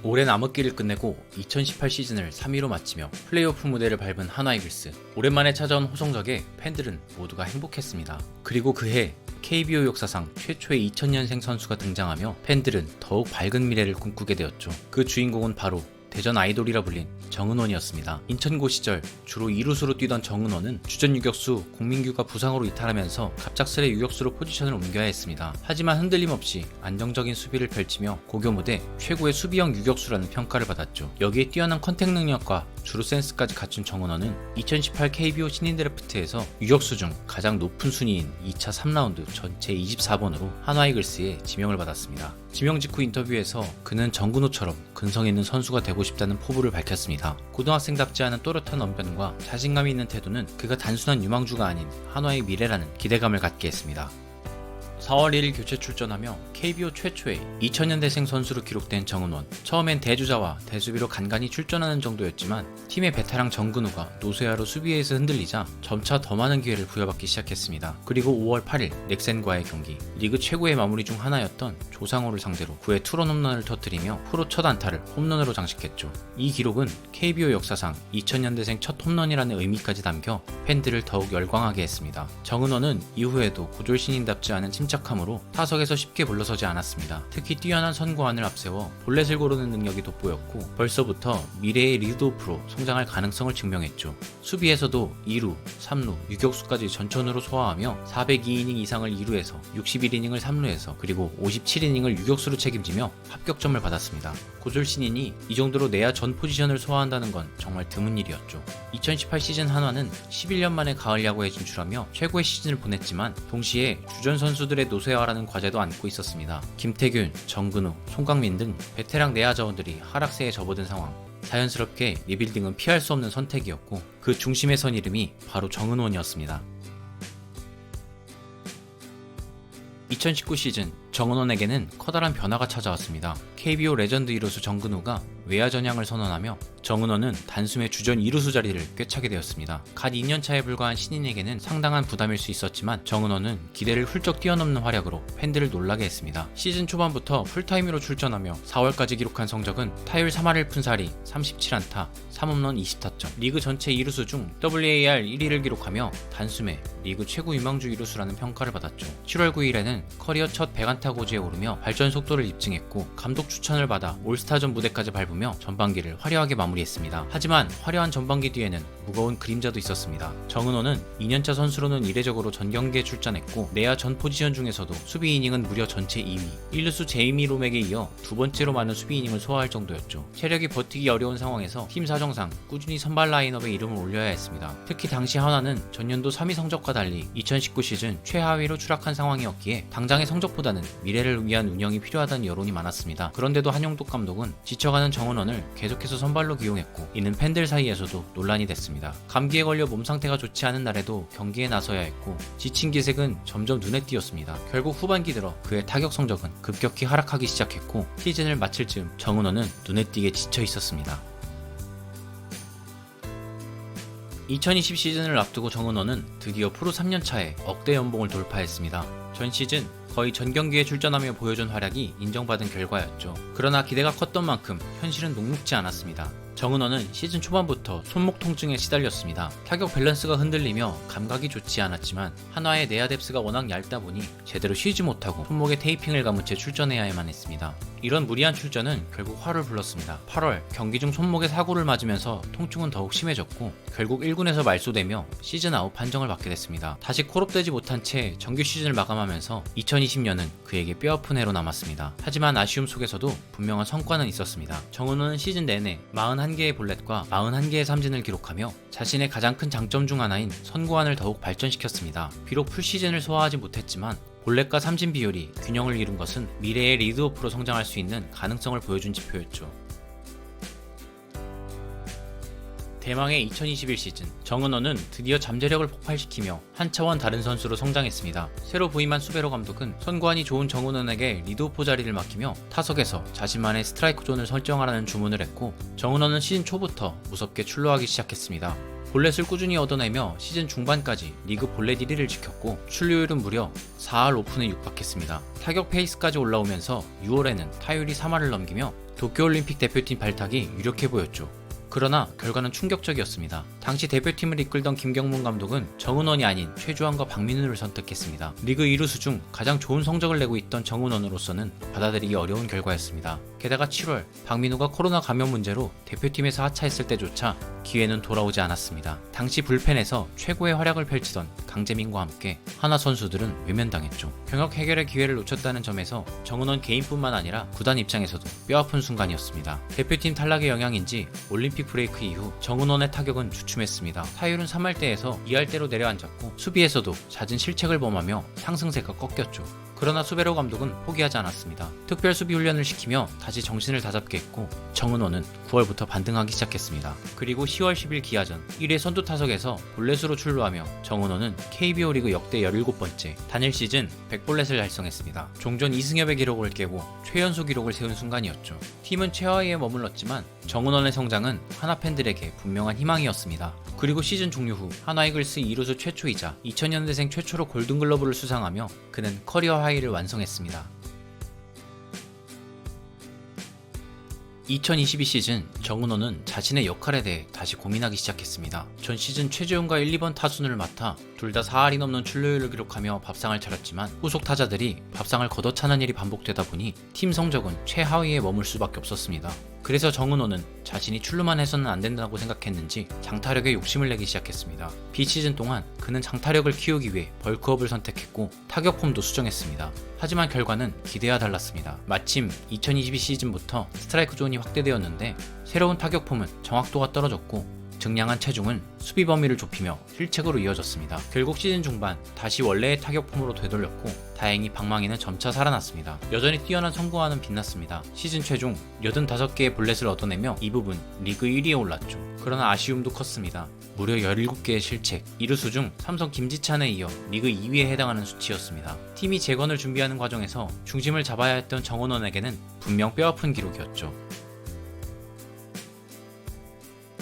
오랜 암흑기를 끝내고 2018 시즌을 3위로 마치며 플레이오프 무대를 밟은 한화이글스. 오랜만에 찾아온 호성적에 팬들은 모두가 행복했습니다. 그리고 그해 KBO 역사상 최초의 2000년생 선수가 등장하며 팬들은 더욱 밝은 미래를 꿈꾸게 되었죠. 그 주인공은 바로 대전 아이돌이라 불린 정은원이었습니다. 인천고 시절 주로 2루수로 뛰던 정은원은 주전 유격수 공민규가 부상으로 이탈하면서 갑작스레 유격수로 포지션을 옮겨야 했습니다. 하지만 흔들림 없이 안정적인 수비를 펼치며 고교 무대 최고의 수비형 유격수라는 평가를 받았죠. 여기에 뛰어난 컨택 능력과 주루 센스까지 갖춘 정은원은 2018 KBO 신인 드래프트에서 유격수 중 가장 높은 순위인 2차 3라운드 전체 24번으로 한화이글스에 지명을 받았습니다. 지명 직후 인터뷰에서 그는 정근호처럼 근성 있는 선수가 되고 싶다는 포부를 밝혔습니다. 고등학생답지 않은 또렷한 언변과 자신감이 있는 태도는 그가 단순한 유망주가 아닌 한화의 미래라는 기대감을 갖게 했습니다. 4월 1일 교체 출전하며 KBO 최초의 2000년대생 선수로 기록된 정은원. 처음엔 대주자와 대수비로 간간히 출전하는 정도였지만 팀의 베테랑 정근우가 노쇠화로 수비에서 흔들리자 점차 더 많은 기회를 부여받기 시작했습니다. 그리고 5월 8일 넥센과의 경기, 리그 최고의 마무리 중 하나였던 조상호를 상대로 9회 투런 홈런을 터뜨리며 프로 첫 안타를 홈런으로 장식했죠. 이 기록은 KBO 역사상 2000년대생 첫 홈런이라는 의미까지 담겨 팬들을 더욱 열광하게 했습니다. 정은원은 이후에도 고졸 신인답지 않은 침착함으로 타석에서 쉽게 물러서지 않았습니다. 특히 뛰어난 선구안을 앞세워 볼넷을 고르는 능력이 돋보였고 벌써부터 미래의 리드오프로 성장할 가능성을 증명했죠. 수비에서도 2루, 3루, 유격수까지 전천후로 소화하며 402이닝 이상을 2루에서 61이닝을 3루에서 그리고 57이닝을 유격수로 책임지며 합격점을 받았습니다. 고졸 신인이 이 정도로 내야 전 포지션을 소화한다는 건 정말 드문 일이었죠. 2018 시즌 한화는 11년 만에 가을 야구에 진출하며 최고의 시즌을 보냈지만 동시에 주전 선수들의 노쇠화라는 과제도 안고 있었습니다. 김태균, 정근우, 송강민 등 베테랑 내야 자원들이 하락세에 접어든 상황. 자연스럽게 리빌딩은 피할 수 없는 선택이었고 그 중심에 선 이름이 바로 정은원이었습니다. 2019 시즌 정은원에게는 커다란 변화가 찾아왔습니다. KBO 레전드 2루수 정근우가 외야 전향을 선언하며 정은원은 단숨에 주전 2루수 자리를 꿰차게 되었습니다. 갓 2년차에 불과한 신인에게는 상당한 부담일 수 있었지만 정은원은 기대를 훌쩍 뛰어넘는 활약으로 팬들을 놀라게 했습니다. 시즌 초반부터 풀타임으로 출전하며 4월까지 기록한 성적은 타율 3할을 푼살이 37안타, 3홈런 20타점, 리그 전체 2루수 중 WAR 1위를 기록하며 단숨에 리그 최고 유망주 2루수라는 평가를 받았죠. 7월 9일에는 커리어 첫 100안타 고지에 오르며 발전 속도를 입증했고 감독 추천을 받아 올스타전 무대까지 밟으며 전반기를 화려하게 마무리했습니다. 하지만 화려한 전반기 뒤에는 무거운 그림자도 있었습니다. 정은원은 2년차 선수로는 이례적으로 전 경기에 출전했고 내야 전 포지션 중에서도 수비 이닝은 무려 전체 2위, 1루수 제이미 롬에게 이어 두 번째로 많은 수비 이닝을 소화할 정도였죠. 체력이 버티기 어려운 상황에서 팀 사정상 꾸준히 선발 라인업에 이름을 올려야 했습니다. 특히 당시 한화는 전년도 3위 성적과 달리 2019 시즌 최하위로 추락한 상황이었기에 당장의 성적보다는 미래를 위한 운영이 필요하다는 여론이 많았습니다. 그런데도 한용덕 감독은 지쳐가는 정은원을 계속해서 선발로 기용했고 이는 팬들 사이에서도 논란이 됐습니다. 감기에 걸려 몸 상태가 좋지 않은 날에도 경기에 나서야 했고 지친 기색은 점점 눈에 띄었습니다. 결국 후반기 들어 그의 타격 성적은 급격히 하락하기 시작했고 시즌을 마칠 즈음 정은원은 눈에 띄게 지쳐 있었습니다. 2020 시즌을 앞두고 정은원은 드디어 프로 3년차에 억대 연봉을 돌파했습니다. 전 시즌 거의 전 경기에 출전하며 보여준 활약이 인정받은 결과였죠. 그러나 기대가 컸던 만큼 현실은 녹록지 않았습니다. 정은원은 시즌 초반부터 손목 통증에 시달렸습니다. 타격 밸런스가 흔들리며 감각이 좋지 않았지만 한화의 내야 뎁스가 워낙 얇다 보니 제대로 쉬지 못하고 손목에 테이핑을 감은 채 출전해야만 했습니다. 이런 무리한 출전은 결국 화를 불렀습니다. 8월 경기 중 손목에 사고를 맞으면서 통증은 더욱 심해졌고 결국 1군에서 말소되며 시즌 아웃 판정을 받게 됐습니다. 다시 콜업되지 못한 채 정규 시즌을 마감하면서 2020년은 그에게 뼈아픈 해로 남았습니다. 하지만 아쉬움 속에서도 분명한 성과는 있었습니다. 정은원은 시즌 내내 41개의 볼넷과 41개의 삼진을 기록하며 자신의 가장 큰 장점 중 하나인 선구안을 더욱 발전시켰습니다. 비록 풀시즌을 소화하지 못했지만 볼넷과 삼진 비율이 균형을 이룬 것은 미래의 리드오프로 성장할 수 있는 가능성을 보여준 지표였죠. 대망의 2021 시즌, 정은원은 드디어 잠재력을 폭발시키며 한 차원 다른 선수로 성장했습니다. 새로 부임한 수베로 감독은 선구안이 좋은 정은원에게 리드오프 자리를 맡기며 타석에서 자신만의 스트라이크 존을 설정하라는 주문을 했고 정은원은 시즌 초부터 무섭게 출루하기 시작했습니다. 볼넷을 꾸준히 얻어내며 시즌 중반까지 리그 볼넷 1위를 지켰고 출루율은 무려 4할 5푼에 육박했습니다. 타격 페이스까지 올라오면서 6월에는 타율이 3할을 넘기며 도쿄올림픽 대표팀 발탁이 유력해 보였죠. 그러나 결과는 충격적이었습니다. 당시 대표팀을 이끌던 김경문 감독은 정은원이 아닌 최주환과 박민우를 선택했습니다. 리그 2루수 중 가장 좋은 성적을 내고 있던 정은원으로서는 받아들이기 어려운 결과였습니다. 게다가 7월 박민우가 코로나 감염 문제로 대표팀에서 하차했을 때조차 기회는 돌아오지 않았습니다. 당시 불펜에서 최고의 활약을 펼치던 강재민과 함께 하나 선수들은 외면당했죠. 병역 해결의 기회를 놓쳤다는 점에서 정은원 개인뿐만 아니라 구단 입장에서도 뼈아픈 순간이었습니다. 대표팀 탈락의 영향인지 올림픽 브레이크 이후 정은원의 타격은 주춤했습니다. 타율은 3할대에서 2할대로 내려앉았고 수비에서도 잦은 실책을 범하며 상승세가 꺾였죠. 그러나 수베로 감독은 포기하지 않았습니다. 특별 수비 훈련을 시키며 다시 정신을 다잡게 했고 정은원은 9월부터 반등하기 시작했습니다. 그리고 10월 10일 기아전 1회 선두 타석에서 볼넷으로 출루하며 정은원은 KBO 리그 역대 17번째 단일 시즌 100볼넷을 달성했습니다. 종전 이승엽의 기록을 깨고 최연소 기록을 세운 순간이었죠. 팀은 최하위에 머물렀지만 정은원의 성장은 하나 팬들에게 분명한 희망이었습니다. 그리고 시즌 종료 후 한화이글스 2루수 최초이자 2000년대생 최초로 골든글러브를 수상하며 그는 커리어 하이를 완성했습니다. 2022 시즌 정은원은 자신의 역할에 대해 다시 고민하기 시작했습니다. 전 시즌 최재훈과 1, 2번 타순을 맡아 둘 다 4할이 넘는 출루율을 기록하며 밥상을 차렸지만 후속 타자들이 밥상을 걷어차는 일이 반복되다 보니 팀 성적은 최하위에 머물 수밖에 없었습니다. 그래서 정은원은 자신이 출루만 해서는 안 된다고 생각했는지 장타력에 욕심을 내기 시작했습니다. 비시즌 동안 그는 장타력을 키우기 위해 벌크업을 선택했고 타격폼도 수정했습니다. 하지만 결과는 기대와 달랐습니다. 마침 2022 시즌부터 스트라이크 존이 확대되었는데 새로운 타격폼은 정확도가 떨어졌고 증량한 체중은 수비 범위를 좁히며 실책으로 이어졌습니다. 결국 시즌 중반 다시 원래의 타격폼으로 되돌렸고 다행히 방망이는 점차 살아났습니다. 여전히 뛰어난 성공와는 빛났습니다. 시즌 최종 85개의 볼넷을 얻어내며 이 부분 리그 1위에 올랐죠. 그러나 아쉬움도 컸습니다. 무려 17개의 실책, 이루수 중 삼성 김지찬에 이어 리그 2위에 해당하는 수치였습니다. 팀이 재건을 준비하는 과정에서 중심을 잡아야 했던 정은원에게는 분명 뼈아픈 기록이었죠.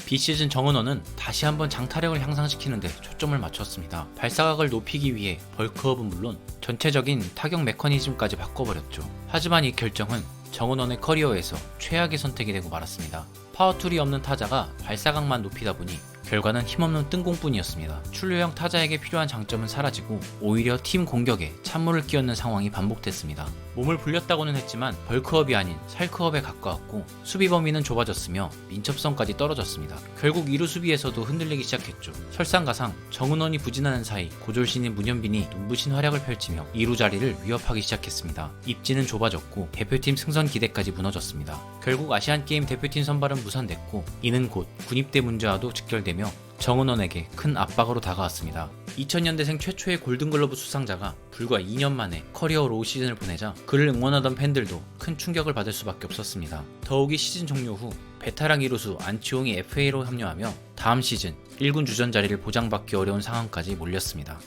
비시즌 정은원은 다시 한번 장타력을 향상시키는 데 초점을 맞췄습니다. 발사각을 높이기 위해 벌크업은 물론 전체적인 타격 메커니즘까지 바꿔버렸죠. 하지만 이 결정은 정은원의 커리어에서 최악의 선택이 되고 말았습니다. 파워툴이 없는 타자가 발사각만 높이다 보니 결과는 힘없는 뜬공뿐이었습니다. 출루형 타자에게 필요한 장점은 사라지고 오히려 팀 공격에 찬물을 끼얹는 상황이 반복됐습니다. 몸을 불렸다고는 했지만 벌크업이 아닌 살크업에 가까웠고 수비 범위는 좁아졌으며 민첩성까지 떨어졌습니다. 결국 2루 수비에서도 흔들리기 시작했죠. 설상가상 정은원이 부진하는 사이 고졸신인 문현빈이 눈부신 활약을 펼치며 2루 자리를 위협하기 시작했습니다. 입지는 좁아졌고 대표팀 승선 기대까지 무너졌습니다. 결국 아시안게임 대표팀 선발은 무산됐고 이는 곧 군입대 문제와도 직결되며 정은원에게 큰 압박으로 다가왔습니다. 2000년대생 최초의 골든글러브 수상자가 불과 2년 만에 커리어 로우 시즌을 보내자 그를 응원하던 팬들도 큰 충격을 받을 수밖에 없었습니다. 더욱이 시즌 종료 후 베테랑 이루수 안치홍이 FA로 합류하며 다음 시즌 1군 주전 자리를 보장받기 어려운 상황까지 몰렸습니다.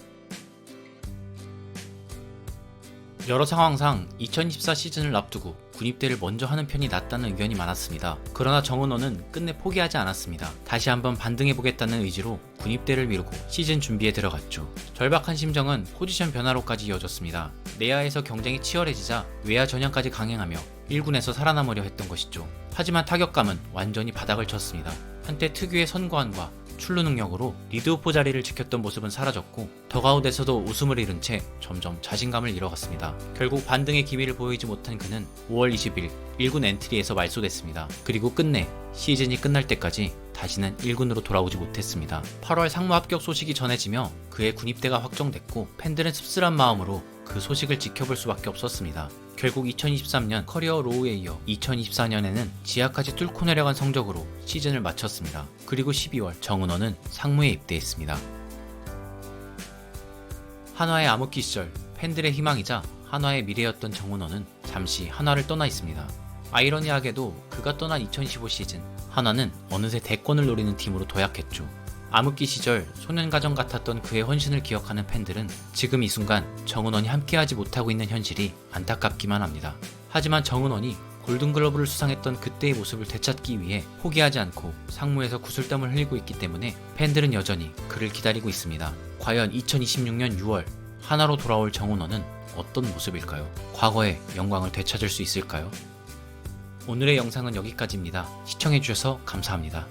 여러 상황상 2024 시즌을 앞두고 군입대를 먼저 하는 편이 낫다는 의견이 많았습니다. 그러나 정은원은 끝내 포기하지 않았습니다. 다시 한번 반등해보겠다는 의지로 군입대를 미루고 시즌 준비에 들어갔죠. 절박한 심정은 포지션 변화로까지 이어졌습니다. 내야에서 경쟁이 치열해지자 외야 전향까지 강행하며 1군에서 살아남으려 했던 것이죠. 하지만 타격감은 완전히 바닥을 쳤습니다. 한때 특유의 선구안과 출루 능력으로 리드오프 자리를 지켰던 모습은 사라졌고 덕아웃에서도 웃음을 잃은 채 점점 자신감을 잃어갔습니다. 결국 반등의 기미를 보이지 못한 그는 5월 20일 1군 엔트리에서 말소됐습니다. 그리고 끝내 시즌이 끝날 때까지 다시는 1군으로 돌아오지 못했습니다. 8월 상무 합격 소식이 전해지며 그의 군입대가 확정됐고 팬들은 씁쓸한 마음으로 그 소식을 지켜볼 수밖에 없었습니다. 결국 2023년 커리어 로우에 이어 2024년에는 지하까지 뚫고 내려간 성적으로 시즌을 마쳤습니다. 그리고 12월 정은원은 상무에 입대했습니다. 한화의 암흑기 시절 팬들의 희망이자 한화의 미래였던 정은원은 잠시 한화를 떠나 있습니다. 아이러니하게도 그가 떠난 2015 시즌 한화는 어느새 대권을 노리는 팀으로 도약했죠. 암흑기 시절 소년가정 같았던 그의 헌신을 기억하는 팬들은 지금 이 순간 정은원이 함께하지 못하고 있는 현실이 안타깝기만 합니다. 하지만 정은원이 골든글러브를 수상했던 그때의 모습을 되찾기 위해 포기하지 않고 상무에서 구슬땀을 흘리고 있기 때문에 팬들은 여전히 그를 기다리고 있습니다. 과연 2026년 6월 하나로 돌아올 정은원은 어떤 모습일까요? 과거의 영광을 되찾을 수 있을까요? 오늘의 영상은 여기까지입니다. 시청해주셔서 감사합니다.